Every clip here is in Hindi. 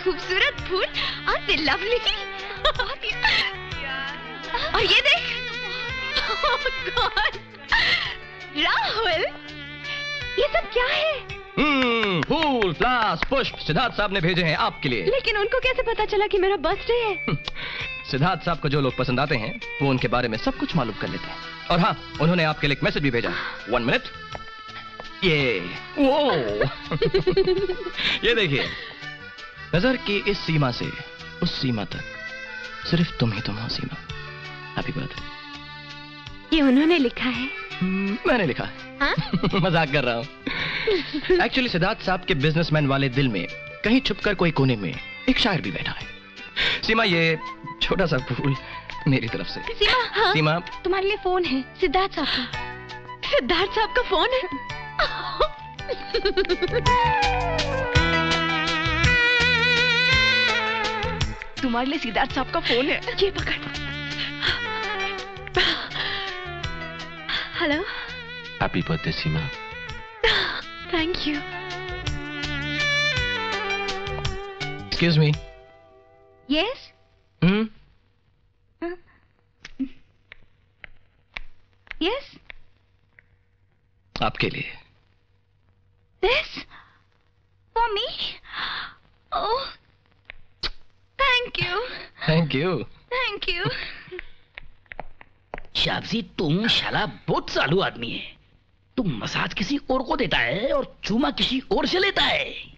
खूबसूरत फूल, aren't they lovely? और ये देख, oh God, राहुल, ये सब क्या है? फूल, फ्लावर्स, पुष्प सिद्धार्थ साहब ने भेजे हैं आपके लिए। लेकिन उनको कैसे पता चला कि मेरा बर्थडे है? सिद्धार्थ साहब को जो लोग पसंद आते हैं वो उनके बारे में सब कुछ मालूम कर लेते हैं। और हाँ, उन्होंने आपके लिए एक मैसेज भी भेजा। 1 मिनट। ये वो ये देखिए, नजर की इस सीमा से उस सीमा तक सिर्फ तुम ही तुम हो सीमा। Happy birthday. ये उन्होंने लिखा है? मैंने लिखा है। हाँ? मजाक कर रहा हूँ। एक्चुअली सिद्धार्थ साहब के बिजनेसमैन वाले दिल में कहीं छुपकर कोई कोने में एक शायर भी बैठा है। सीमा, ये छोटा सा फूल मेरी तरफ से। सीमा, हाँ? सीमा, तुम्हारे लिए फोन है, सिद्धार्थ साहब का। सिद्धार्थ साहब का फोन है? तुम्हारे लिए सिद्धार्थ साहब का फोन है। ये पकड़। Hello. Happy birthday Seema. Thank you. Excuse me. Yes. Yes. आपके लिए। This for me? Oh, thank you. Thank you. Thank you. शाबजी, तुम शाला बहुत चालू आदमी है। तुम मसाज किसी और को देता है और चूमा किसी और से लेता है।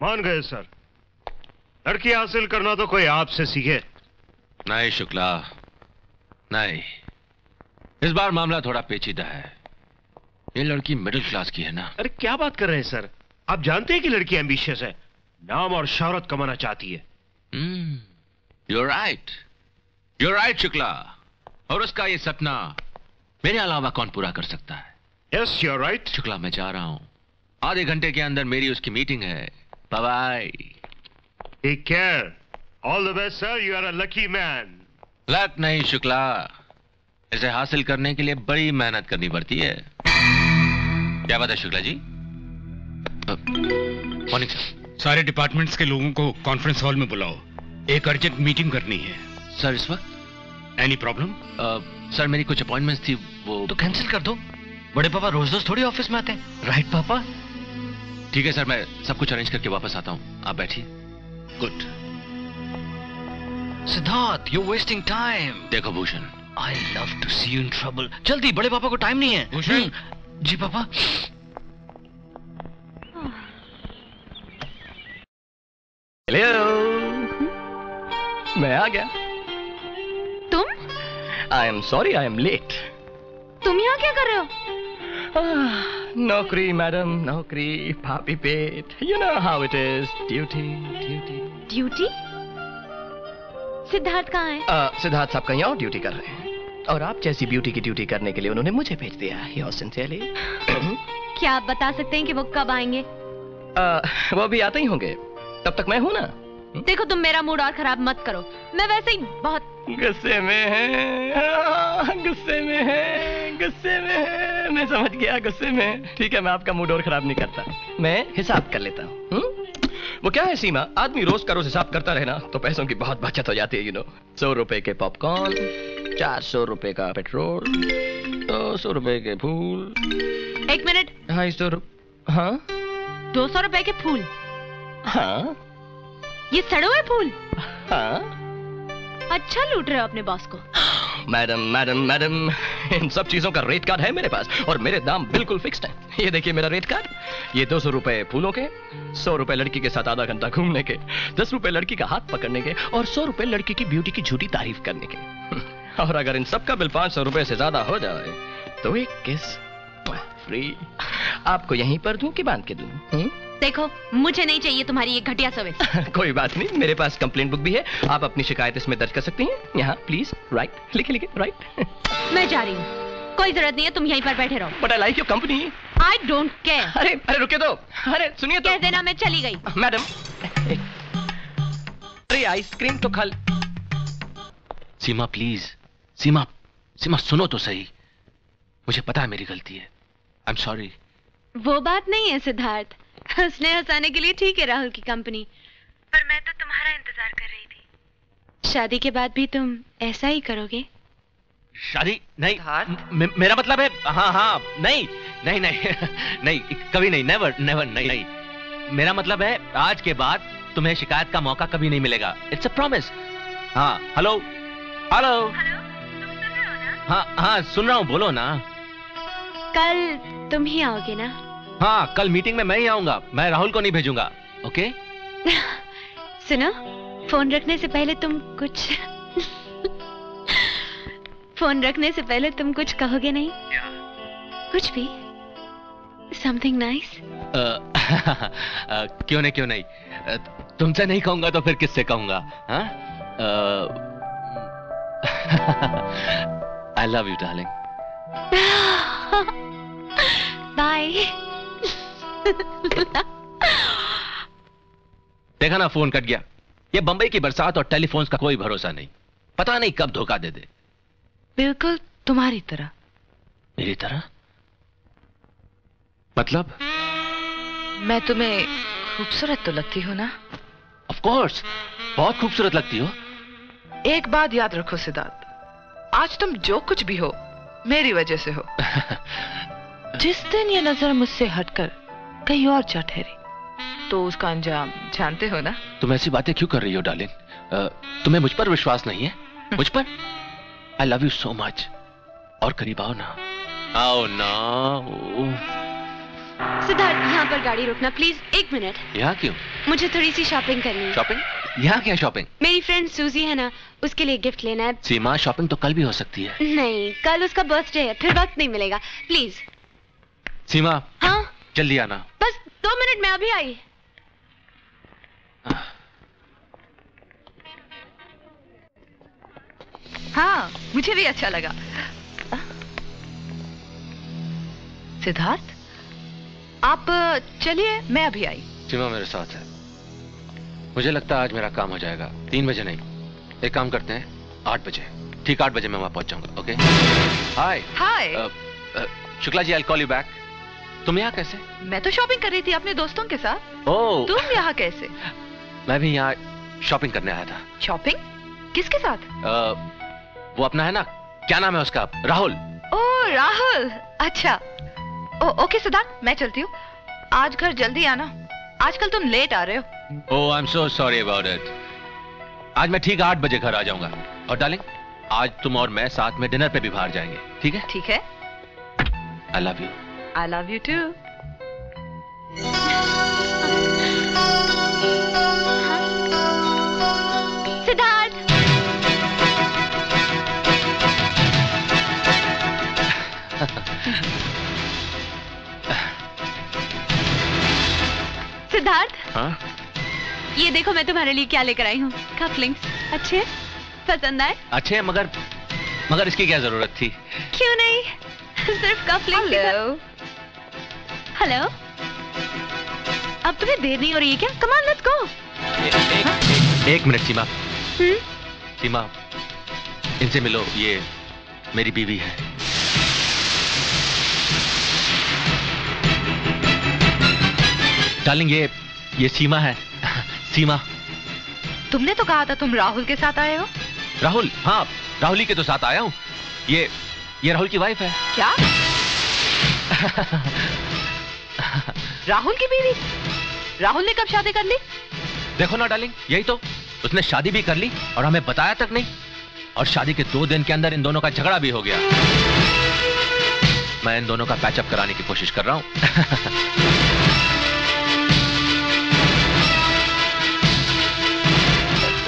मान गए सर। लड़की हासिल करना तो कोई आपसे सीखे। नहीं शुक्ला, नहीं। इस बार मामला थोड़ा पेचीदा है। ये लड़की मिडिल क्लास की है ना। अरे क्या बात कर रहे हैं सर? आप जानते हैं कि लड़की एम्बिशियस है, नाम और शोहरत कमाना चाहती है। You're right. You're right Shukla. और उसका ये सपना मेरे अलावा कौन पूरा कर सकता है? Yes, you're right. शुक्ला, मैं जा रहा हूं। आधे घंटे के अंदर मेरी उसकी मीटिंग है। Bye bye. Take care. All the best, sir. You are a lucky man. Luck नहीं शुक्ला, इसे हासिल करने के लिए बड़ी मेहनत करनी पड़ती है। क्या बात है शुक्ला जी? Morning sir. सारे डिपार्टमेंट्स के लोगों को कॉन्फ्रेंस हॉल में बुलाओ, एक अर्जेंट मीटिंग करनी है। सर इस वक्त? Any problem? सर मेरी कुछ अपॉइंटमेंट्स थी, वो तो कैंसिल कर दो। बड़े पापा रोज रोज थोड़ी ऑफिस में आते हैं, राइट पापा? ठीक है सर, मैं सब कुछ अरेंज करके वापस आता हूँ, आप बैठिए। Good. Siddharth, you wasting time. देखो Bhushan, I love to see you in trouble. जल्दी, बड़े पापा को टाइम नहीं है। भूषण। जी पापा। हेलो, मैं आ गया। तुम? I am sorry, I am late. तुम यहाँ क्या कर रहे हो? नौकरी मैडम, नौकरी, पापी पेट, you know how it is, duty duty. Duty? Siddharth कहाँ है? सिद्धार्थ साहब कहीं और ड्यूटी कर रहे हैं, और आप जैसी ब्यूटी की ड्यूटी करने के लिए उन्होंने मुझे भेज दिया। Your sincerely. क्या आप बता सकते हैं कि वो कब आएंगे? वो भी आते ही होंगे, तब तक मैं हूं ना। देखो तुम मेरा मूड और खराब मत करो, मैं वैसे ही बहुत गुस्से में है, गुस्से में है, गुस्से में है। मैं समझ गया, गुस्से में। ठीक है, मैं आपका मूड और खराब नहीं करता, मैं हिसाब कर लेता हूँ। वो क्या है सीमा, आदमी रोज का रोज हिसाब करता रहे ना तो पैसों की बहुत बचत हो जाती है, यू नो। 100 रुपए के पॉपकॉर्न, 400 रुपए का पेट्रोल, 200 रुपए के फूल। 1 मिनट। 250 रुपए। हाँ 200 रुपए के फूल? हाँ ये सड़े हुए फूल? हाँ। अच्छा लूट रहे हो अपने बॉस को। मैडम मैडम मैडम, इन सब चीजों का रेट कार्ड है मेरे पास, और मेरे दाम बिल्कुल फिक्स्ड हैं। ये देखिए मेरा रेट कार्ड। ये 200 रुपए फूलों के, 100 रुपए लड़की के साथ आधा घंटा घूमने के, 10 रुपए लड़की का हाथ पकड़ने के, और 100 रुपए लड़की की ब्यूटी की झूठी तारीफ करने के। और अगर इन सब का बिल 500 रुपए से ज्यादा हो जाए तो एक किस फ्री। आपको यहीं पर दूं कि बांध के दूं? देखो मुझे नहीं चाहिए तुम्हारी ये घटिया सर्विस। कोई बात नहीं, मेरे पास कंप्लेंट बुक भी है, आप अपनी शिकायत इसमें दर्ज कर सकती हैं। यहाँ प्लीज राइट, लिखे लिखे राइट। मैं जा रही हूँ, कोई जरूरत नहीं है, तुम यहीं पर बैठे रहो। But I like your company. I don't care. अरे अरे रुके दो, अरे सुनिए तो। कह देना मैं चली गई। मैडम, अरे आइसक्रीम तो खा। सीमा प्लीज, सीमा, सीमा सुनो तो सही। मुझे पता है मेरी गलती है, आई एम सॉरी। वो बात नहीं है सिद्धार्थ, हंसने हंसाने के लिए ठीक है राहुल की कंपनी, पर मैं तो तुम्हारा इंतजार कर रही थी। शादी के बाद भी तुम ऐसा ही करोगे? शादी नहीं, मेरा मतलब है, हाँ हाँ, नहीं नहीं नहीं नहीं, कभी नहीं, नेवर नेवर, नहीं नहीं। मेरा मतलब है आज के बाद तुम्हें शिकायत का मौका कभी नहीं मिलेगा। It's a promise. हाँ हेलो हेलो। हाँ हाँ सुन रहा हूँ, बोलो ना। कल तुम ही आओगे ना? हाँ कल मीटिंग में मैं ही आऊंगा, मैं राहुल को नहीं भेजूंगा। ओके? सुनो, फोन रखने से पहले तुम कुछ फोन रखने से पहले तुम कुछ कहोगे नहीं? कुछ भी, समथिंग नाइस। क्यों नहीं, क्यों नहीं। तुमसे नहीं कहूंगा तो फिर किससे कहूंगा? हाँ I love you darling. Bye. देखा ना, फोन कट गया। ये बंबई की बरसात और टेलीफोन्स का कोई भरोसा नहीं, पता नहीं कब धोखा दे दे। बिल्कुल तुम्हारी तरह। मेरी तरह मतलब? मैं तुम्हें खूबसूरत तो लगती हूँ ना? ऑफ कोर्स, बहुत खूबसूरत लगती हो। एक बात याद रखो सिद्धार्थ, आज तुम जो कुछ भी हो मेरी वजह से हो। जिस दिन ये नजर मुझसे हटकर कहीं और जा ठहरी तो उसका अंजाम जानते हो ना? तुम ऐसी बातें क्यों कर रही हो डार्लिंग? तुम्हें मुझ पर विश्वास नहीं है? मुझ पर? आई लव यू सो मच। और करीब आओ ना, आओ ना। सिद्धार्थ यहाँ पर गाड़ी रोकना प्लीज, 1 मिनट। यहाँ क्यों? मुझे थोड़ी सी शॉपिंग करनी है। शॉपिंग? यहाँ क्या शॉपिंग? मेरी फ्रेंड सूजी है ना, उसके लिए गिफ्ट लेना है। सीमा, शॉपिंग तो कल भी हो सकती है। नहीं, कल उसका बर्थडे है, फिर वक्त नहीं मिलेगा, प्लीज। सीमा। हाँ जल्दी आना। बस 2 मिनट में अभी आई। हाँ मुझे भी अच्छा लगा। सिद्धार्थ आप चलिए, मैं अभी आई। सीमा मेरे साथ है। मुझे लगता है आज मेरा काम हो जाएगा। 3 बजे नहीं, एक काम करते हैं 8 बजे। ठीक 8 बजे मैं वहां पहुंच जाऊंगा। Okay? Hi. Hi. Shukla ji, I call you back. तुम यहाँ कैसे? मैं तो शॉपिंग कर रही थी अपने दोस्तों के साथ। ओह। तुम यहाँ कैसे? मैं भी यहाँ शॉपिंग करने आया था। शॉपिंग? किसके साथ? वो अपना है ना, क्या नाम है उसका, राहुल। ओह राहुल, अच्छा। ओके सिद्धार्थ, मैं चलती हूँ। आज घर जल्दी आना, आजकल तुम लेट आ रहे हो। Oh I am so sorry about it. आज मैं ठीक 8 बजे घर आ जाऊंगा। और डार्लिंग, आज तुम और मैं साथ में डिनर पे भी बाहर जाएंगे, ठीक है? ठीक है। I love you. I love you too. Siddharth Siddharth, हाँ? ये देखो मैं तुम्हारे लिए क्या लेकर आई हूँ। कफलिंग्स अच्छे, पसंद आए? अच्छे हैं, मगर इसकी क्या जरूरत थी? क्यों नहीं, सिर्फ कफलिंग्स। हेलो, अब तुम्हें देर नहीं हो रही है क्या? Come on, let's go. एक मिनट सीमा। सीमा, इनसे मिलो, ये मेरी बीवी है। डार्लिंग, ये सीमा है। सीमा। तुमने तो कहा था तुम राहुल के साथ आए हो। राहुल? हाँ, राहुल ही के तो साथ आया हूँ। ये राहुल की वाइफ है। क्या? राहुल की बीवी? राहुल ने कब शादी कर ली? देखो ना डार्लिंग, यही तो, उसने शादी भी कर ली और हमें बताया तक नहीं। और शादी के 2 दिन के अंदर इन दोनों का झगड़ा भी हो गया। मैं इन दोनों का पैचअप कराने की कोशिश कर रहा हूं।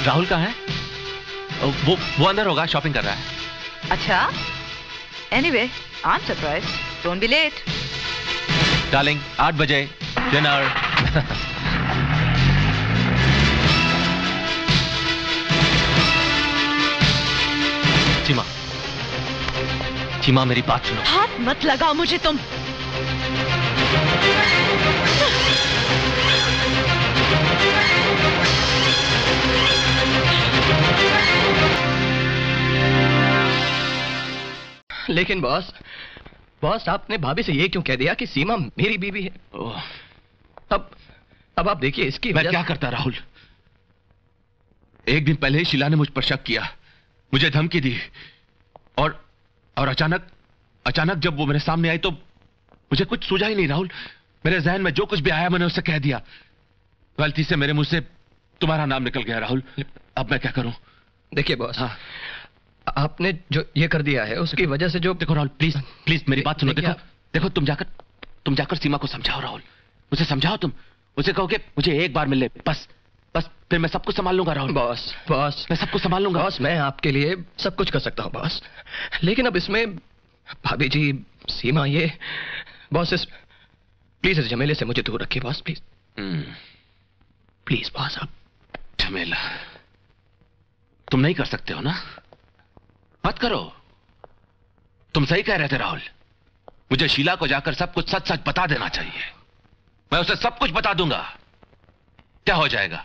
राहुल कहाँ है? वो अंदर होगा, शॉपिंग कर रहा है। अच्छा, anyway, I am surprised, don't be late. Darling, 8 बजे डिनर। सीमा, सीमा मेरी बात सुनो। हाथ मत लगाओ मुझे तुम। लेकिन बॉस आपने भाभी से ये क्यों कह दिया कि सीमा मेरी बीवी है? अब आप देखिए इसकी मैं क्या करता राहुल? एक दिन पहले ही शीला ने मुझ पर शक किया, मुझे धमकी दी, और अचानक जब वो मेरे सामने आई तो मुझे कुछ सूझा ही नहीं राहुल। मेरे जहन में जो कुछ भी आया मैंने उससे कह दिया। गलती से मेरे मुंह से तुम्हारा नाम निकल गया राहुल। अब मैं क्या करूं? देखिए बॉस, हाँ, आपने जो ये कर दिया है उसकी वजह से जो... देखो राहुल, प्लीज मेरी बात सुनो। देखो तुम जाकर सीमा को समझाओ राहुल, उसे समझाओ। तुम उसे कहो कि मुझे एक बार मिल ले, बस फिर मैं सब कुछ संभाल लूंगा राहुल। बॉस मैं सब कुछ संभाल लूंगा। बॉस, मैं आपके लिए सब कुछ कर सकता हूँ बॉस, लेकिन अब इसमें भाभी जी, सीमा, ये बॉस, प्लीज इस झमेले से मुझे दूर रखिए बॉस, प्लीज। Please boss. आप झमेला तुम नहीं कर सकते हो ना? मत करो। तुम सही कह रहे थे राहुल, मुझे शीला को जाकर सब कुछ सच सच बता देना चाहिए। मैं उसे सब कुछ बता दूंगा। क्या हो जाएगा?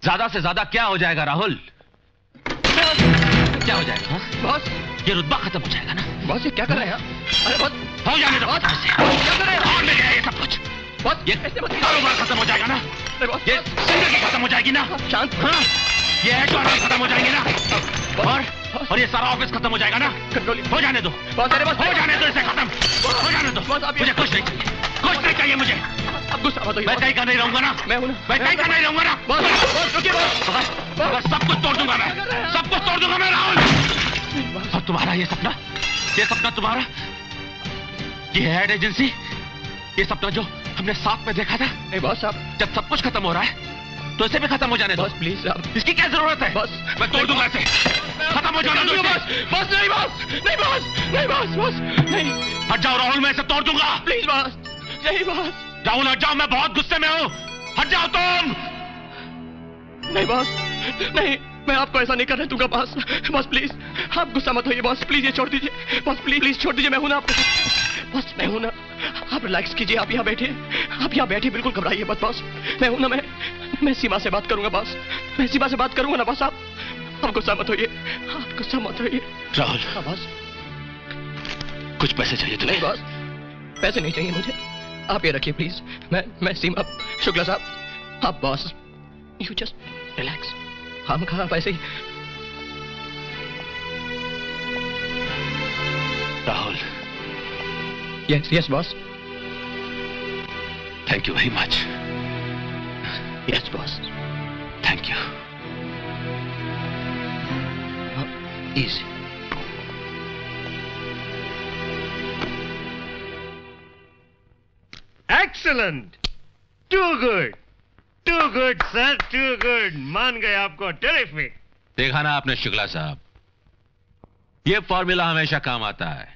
ज्यादा से ज्यादा क्या हो जाएगा राहुल? क्या हो जाएगा? हाँ? बॉस, ये रुतबा खत्म हो जाएगा ना? बॉस ये क्या कर रहे हैं आप? अरे बॉस, हो जाने दो। क्या कर रहे हैं? और मिल गया ये सब कुछ। बॉस, ये कारोबार खत्म हो जाएगा ना? ये जिंदगी खत्म हो जाएगी ना? शांत। हाँ? ये एचआर खत्म हो जाएंगे ना? और ये सारा ऑफिस खत्म हो जाएगा ना? हो जाने दो बॉस। अरे बॉस, हो जाने दो, इसे खत्म हो जाने दो। मुझे कुछ नहीं चाहिए, कुछ नहीं चाहिए मुझे। अब गुस्सा मत होइए। मैं कहीं का नहीं रहूंगा ना? मैं हूं ना? मैं कहीं का नहीं रहूंगा ना? बॉस रुकिए बॉस। बस सब कुछ तोड़ दूंगा मैं, सब कुछ तोड़ दूंगा मैं राहुल। और तुम्हारा ये सपना तुम्हारा, ये एड एजेंसी, ये सपना जो हमने साथ में देखा था। नहीं बॉस, आप जब सब कुछ खत्म हो रहा है तो इसे भी खत्म हो जाने दो। बॉस प्लीज, आप इसकी क्या जरूरत है? बॉस, मैं तोड़ दूंगा इसे, खत्म हो जाने दो इसे। बॉस नहीं बॉस, नहीं बॉस, नहीं बॉस, बॉस नहीं। हट जाओ राहुल, मैं इसे तोड़ दूंगा। प्लीज बॉस, नहीं बॉस। राहुल हट जाओ, मैं बहुत गुस्से में हूँ। हट जाओ तुम। नहीं बॉस, नहीं, मैं आपको ऐसा नहीं करने दूंगा बॉस। बॉस प्लीज, आप गुस्सा मत होइए बॉस, प्लीज ये छोड़ दीजिए बॉस, प्लीज छोड़ दीजिए। मैं हूं ना आपके साथ बॉस, मैं हूं ना। आप रिलैक्स कीजिए, आप यहाँ बैठिए, बिल्कुल घबराइए मत बॉस। मैं हूं ना, मैं सीमा से बात करूंगा बॉस, मैं सीमा से बात करूंगा ना बॉस। आप गुस्सा मत होइए, आप गुस्सा मत होइए। राहुल। हाँ बॉस। कुछ पैसे चाहिए तुम्हें? नहीं बॉस, पैसे नहीं चाहिए मुझे, आप ये रखिए प्लीज। मैं सीमा शुक्ला साहब। आप बॉस, यू जस्ट रिलैक्स। हम कहा पैसे ही। Rahul. Yes boss. Thank you very much. Yes boss. Thank you. Easy. Excellent, too good sir, too good. मान गए आपको, टेरिफिक। देखा ना आपने शुक्ला साहब, ये फॉर्मूला हमेशा काम आता है।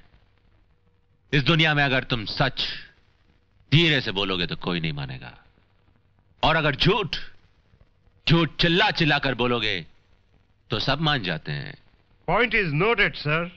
इस दुनिया में अगर तुम सच धीरे से बोलोगे तो कोई नहीं मानेगा, और अगर झूठ झूठ चिल्ला चिल्ला कर बोलोगे तो सब मान जाते हैं। Point is noted sir.